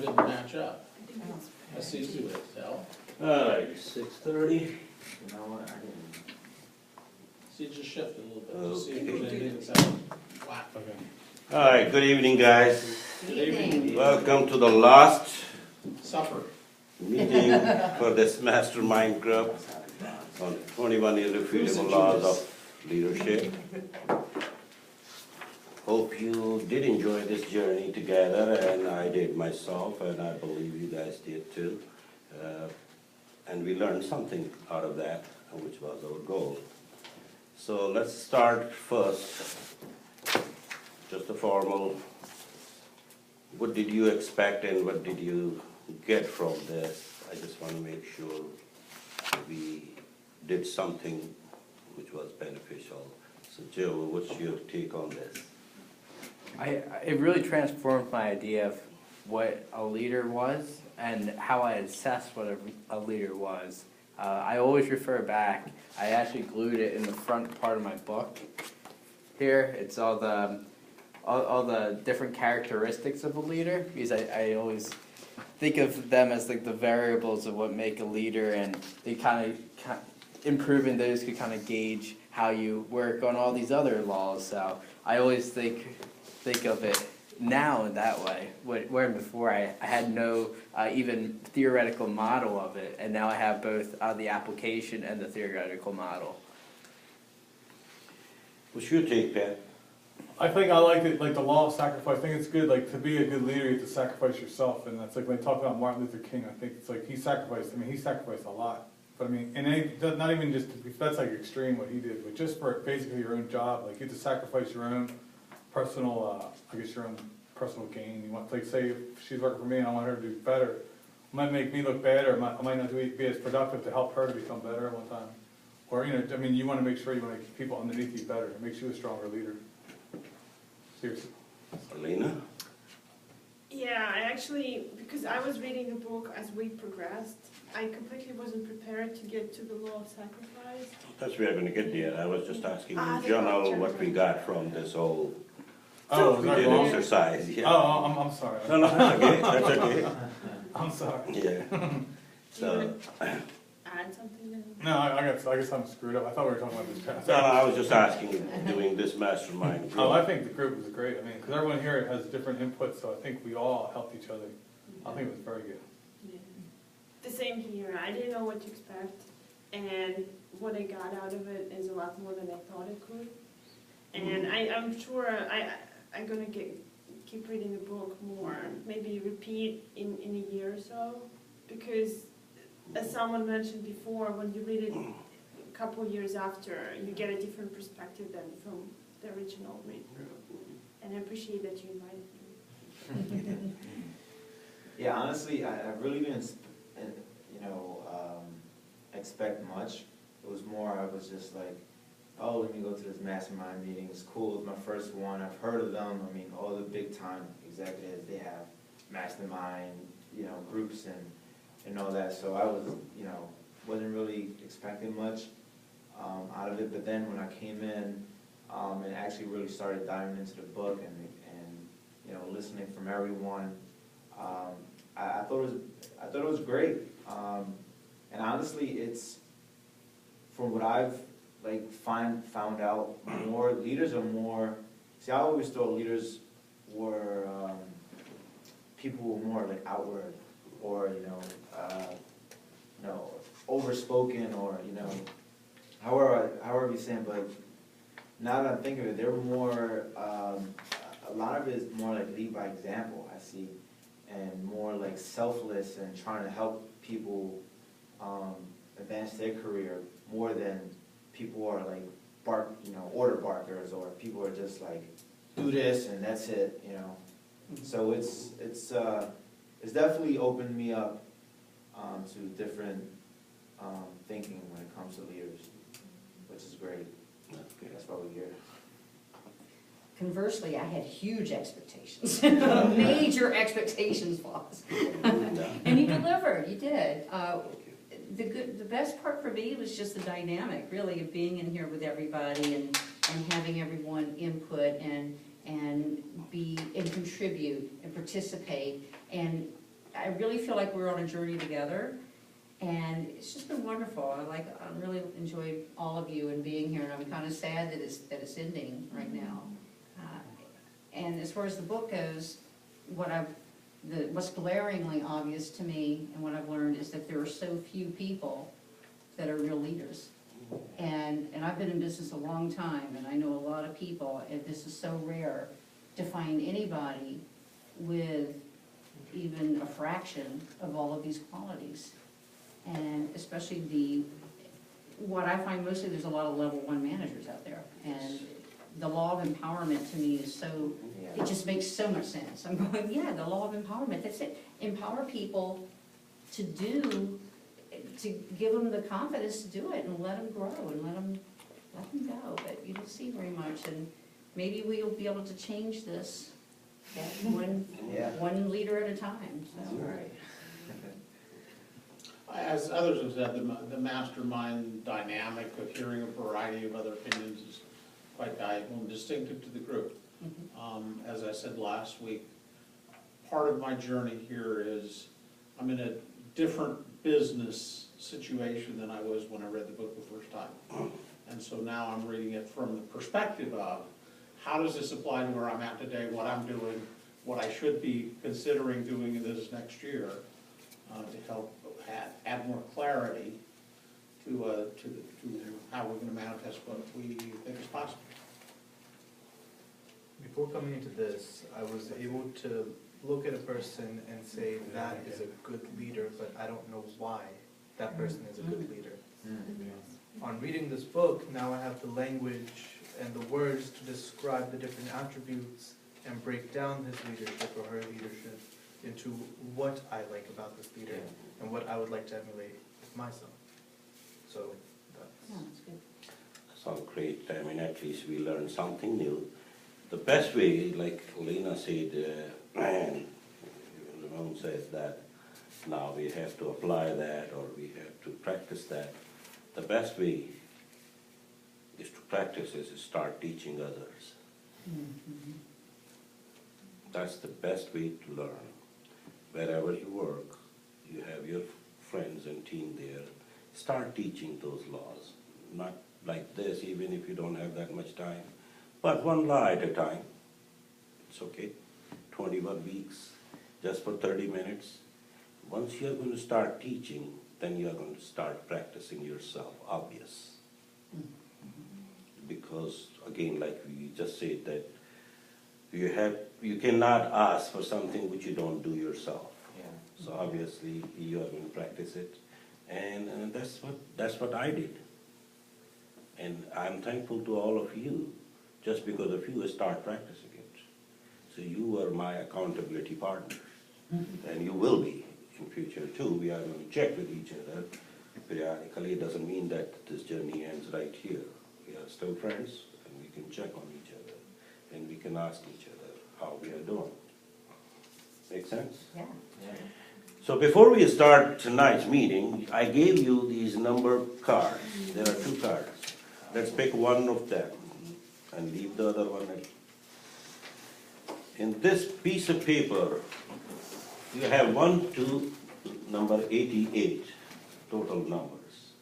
didn't match up. That's the easy way to tell. Alright, 6:30. You know what, I didn't. See, just shift a little bit, just see if Okay. there's anything that's out flat. Alright, good evening, guys. Good evening. Welcome to the last Supper. meeting for this mastermind group on 21 irrefutable laws of leadership. Hope you did enjoy this journey together, and I did myself, and I believe you guys did too. And we learned something out of that, which was our goal. So let's start first, just a formal, what did you expect and what did you get from this? I just want to make sure we did something which was beneficial. So Joe, what's your take on this? It really transformed my idea of what a leader was and how I assessed what a leader was. I always refer back. I actually glued it in the front part of my book. Here, it's all the different characteristics of a leader, because I always think of them as like the variables of what make a leader, and they kind of improving those could kind of gauge how you work on all these other laws. So I always think of it now in that way, where before I had no even theoretical model of it, and now I have both the application and the theoretical model. What's your take, Pat? I think I like it, like the law of sacrifice. I think it's good, like to be a good leader, you have to sacrifice yourself. And that's like when they talk about Martin Luther King, I think it's like he sacrificed, he sacrificed a lot. But I mean, and not even just, that's like extreme what he did, but just for basically your own job, like you have to sacrifice your own personal, your own personal gain. You want, like say if she's working for me and I want her to do better, it might make me look bad, or I might not be as productive to help her to become better one time. Or, you want to make sure you want to make people underneath you better. It makes you a stronger leader. Seriously. Elena? Yeah, I actually, because I was reading the book as we progressed, I completely wasn't prepared to get to the law of sacrifice. That's where we're going to get there. I was just asking in the general culture. what we got from this whole Oh, is we that did wrong? exercise. Yeah. Oh, I'm sorry. No, that's okay. That's okay. I'm sorry. Yeah. So, Add something in. No, I guess I'm screwed up. I thought we were talking about this past. no, I was just asking, doing this mastermind group. Oh, I think the group was great. Because everyone here has different inputs, so I think we all helped each other. I think it was very good. Yeah. The same here. I didn't know what to expect, and what I got out of it is a lot more than I thought it could. And I'm sure I'm gonna keep reading the book more. Maybe repeat in a year or so, because as someone mentioned before, when you read it a couple of years after, you get a different perspective than from the original read through. And I appreciate that you invited me. Yeah, honestly, I really didn't, expect much. It was more, I was just like, oh, let me go to this mastermind meeting. It's cool. It's my first one. I've heard of them. All the big time executives, they have mastermind, groups and all that. So I was, wasn't really expecting much out of it. But then when I came in and actually really started diving into the book and listening from everyone, I thought it was great. And honestly, it's from what I've found out, more leaders are more. See, I always thought leaders were people who were more like outward, or overspoken, or however you say it. But now that I'm thinking of it, they're more. A lot of it is more like lead by example, I see, and more like selfless and trying to help people advance their career more than people who are like order barkers, or people are just like do this and that's it, So it's definitely opened me up to different thinking when it comes to leaders, which is great. That's why we're here. Conversely, I had huge expectations, major expectations, Faz. And you delivered, you did. The best part for me was just the dynamic, really, of being in here with everybody and having everyone input and contribute and participate. And I really feel like we're on a journey together, and it's just been wonderful. I really enjoyed all of you and being here, and I'm kind of sad that it's ending right now. And as far as the book goes, what's glaringly obvious to me and what I've learned is that there are so few people that are real leaders. And I've been in business a long time, and I know a lot of people, and this is so rare to find anybody with even a fraction of all of these qualities. And especially what I find mostly, there's a lot of level 1 managers out there. And the law of empowerment to me is so, it just makes so much sense. I'm going, yeah, the law of empowerment, that's it. Empower people to give them the confidence to do it and let them grow and let them go. But you don't see very much, and maybe we'll be able to change this one leader at a time, so. Right. As others have said, the mastermind dynamic of hearing a variety of other opinions is quite valuable and distinctive to the group. As I said last week, part of my journey here is I'm in a different business situation than I was when I read the book the first time. And so now I'm reading it from the perspective of how does this apply to where I'm at today, what I'm doing, what I should be considering doing in this next year to help add more clarity to how we're going to manifest what we think is possible. Before coming into this, I was able to look at a person and say that is a good leader, but I don't know why that person is a good leader. On reading this book, now I have the language and the words to describe the different attributes and break down his leadership or her leadership into what I like about this leader and what I would like to emulate with myself. So That's good. That's all great. I mean, at least we learned something new. The best way, like Lena said, and Ramon said that now we have to apply that or we have to practice that. The best way is to practice is to start teaching others. That's the best way to learn. Wherever you work, you have your friends and team there. Start teaching those laws. Not like this, even if you don't have that much time. But one law at a time. It's okay. 21 weeks, just for 30 minutes. Once you're going to start teaching, then you're going to start practicing yourself, obvious. Because, again, like we just said, that you cannot ask for something which you don't do yourself. So obviously, you are going to practice it. And that's what I did. And I'm thankful to all of you. Just because of you, I start practicing it. So you are my accountability partner. And you will be in future too. We are going to check with each other periodically. It doesn't mean that this journey ends right here. We are still friends, and we can check on each other. And we can ask each other how we are doing. Make sense? Yeah. So before we start tonight's meeting, I gave you these number cards. There are 2 cards. Let's pick one of them and leave the other one. In this piece of paper, you have 1 to number 88 total numbers.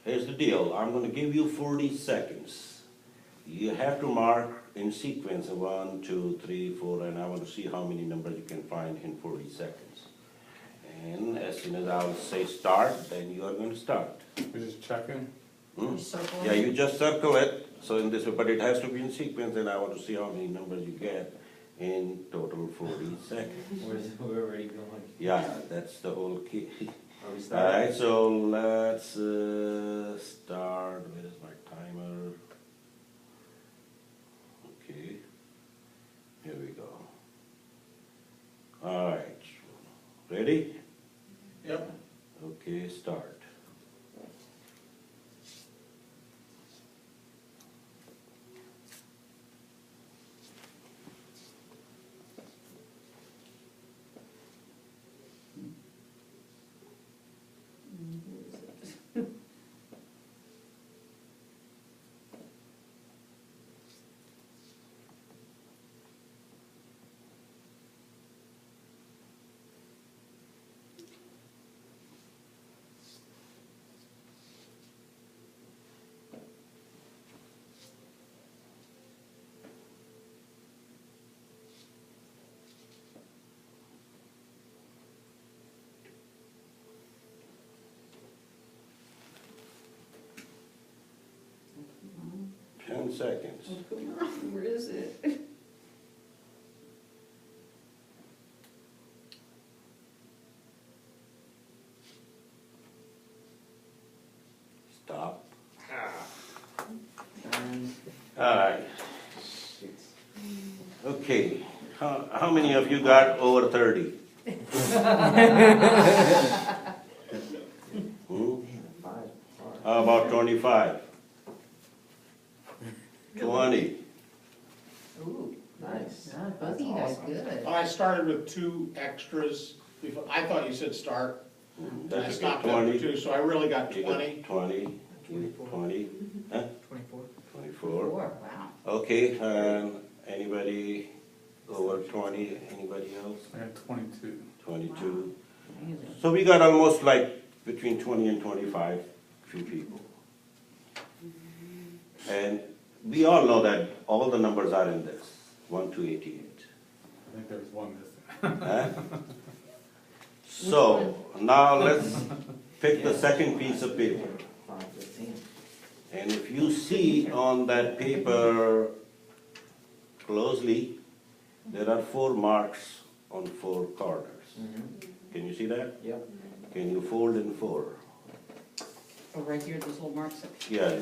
Here's the deal. I'm going to give you 40 seconds. You have to mark in sequence 1, 2, 3, 4, and I want to see how many numbers you can find in 40 seconds. And as soon as I'll say start, then you are going to start. We're just checking. Circle Yeah, it. you just circle it, so in this way, but it has to be in sequence, and I want to see how many numbers you get in total 40 seconds. We're already going. Yeah, that's the whole key. Are we All starting? right, so let's start. Where is my timer? Okay, here we go. All right, ready? Yep. Okay, start. seconds. Oh, come on, where is it? Stop. And All right. Okay, how many of you got over 30? Hmm? How about 25? 20? Ooh, Nice. yeah, both of you guys good. I started with 2 extras, before, I thought you said start, and I That's stopped after 20. 2, so I really got You got 20. 20, 24. 20, huh? 24. 24. Four, wow. Okay, anybody over 20, anybody else? I got 22. 22. Amazing. So we got almost like between 20 and 25, few people. And we all know that all the numbers are in this, 1 to 88. I think there was one missing. Huh? So, now let's pick the second piece of paper. 5:15. And if you see on that paper closely, there are 4 marks on 4 corners. Can you see that? Yep. Can you fold in 4? Oh, right here, this little mark section? Yeah,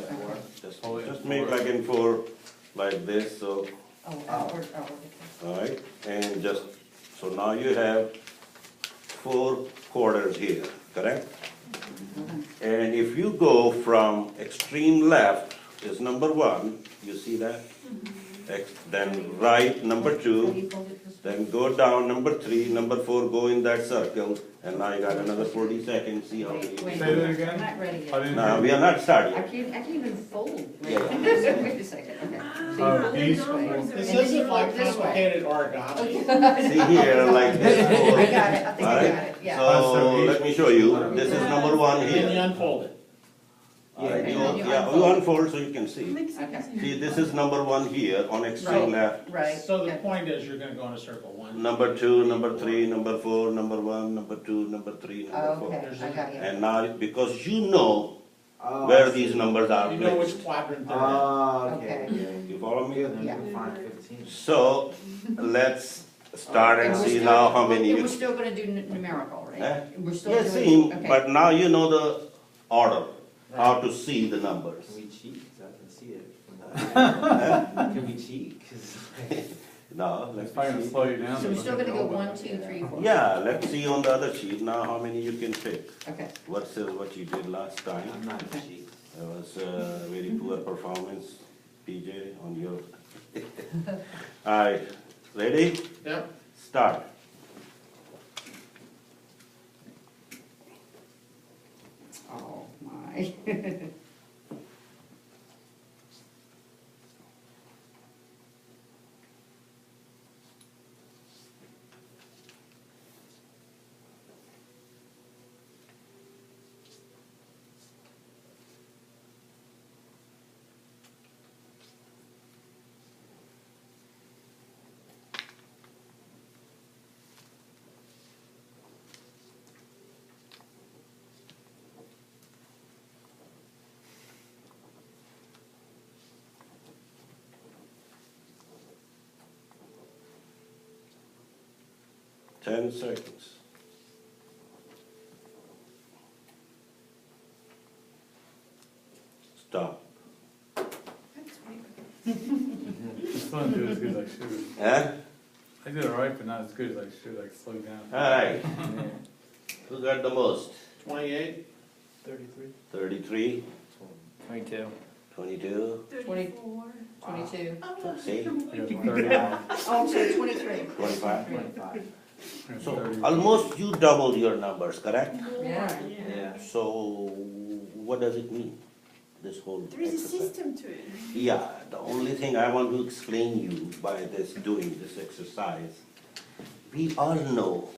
Okay. just make like in 4, like this, so, Oh, outward, okay. all right? And just, so now you have 4 quarters here, correct? And if you go from extreme left is number 1, you see that? Then right, number 2, then go down, number 3, number 4, go in that circle, and now you got another 40 seconds, see how many. Wait, you wait, can Say do. that again? I'm not ready I yet. didn't No, hear. we are not started I yet. can't even fold. Wait, Yeah. wait a second, okay. Oh, So east. you- This And then isn't you like fold this way. complicated origami. See here, like this. I got it, I think I Alright? got it, yeah. So, let me show you, this is number 1 And you here. unfold it. Alright, And then you yeah, you unfold. unfold so you can see. Okay, See, this is number 1 here on extreme Right. left. right. So the okay. point is, you're gonna go in a circle, 1. Number 2, number 3, number 4, number 1, number 2, number 3, number 4. Okay, I got you. And now, because you know Oh, where I these see. numbers are You know placed. which quadrant they're in. Oh, Okay. okay. You follow me? Then Yeah. we'll find 15. So, let's start and And we're see still- now how many and you. we're still gonna do numerical, right? Eh? We're still Yeah, doing, same, okay. but now you know the order, how to see the numbers. Can we cheat? 'Cause I can see it from the. Can we cheat? 'Cause Now, It's let's probably gonna see. slow you down. So we're still gonna go 1, 2, 3, 4? Yeah, let's see on the other sheet now how many you can pick Okay, versus what you did last time. I'm not a cheat. That was a very poor performance, PJ, on your. Alright, ready? Yep. Start. oh my. Ten seconds. Stop. I still didn't do it as good as I should. Huh? I did alright, but not as good as I should, like slow down. Alright, who got the most? 28? 33. 33, 22. 22, 34. 22. see, I got 31. Oh, I'm sorry, 23. 25. 25. So 31. almost you doubled your numbers, correct? Yeah. Yeah. So what does it mean, this whole There is a exercise? system to it. Yeah, the only thing I want to explain you by this, doing this exercise, we all know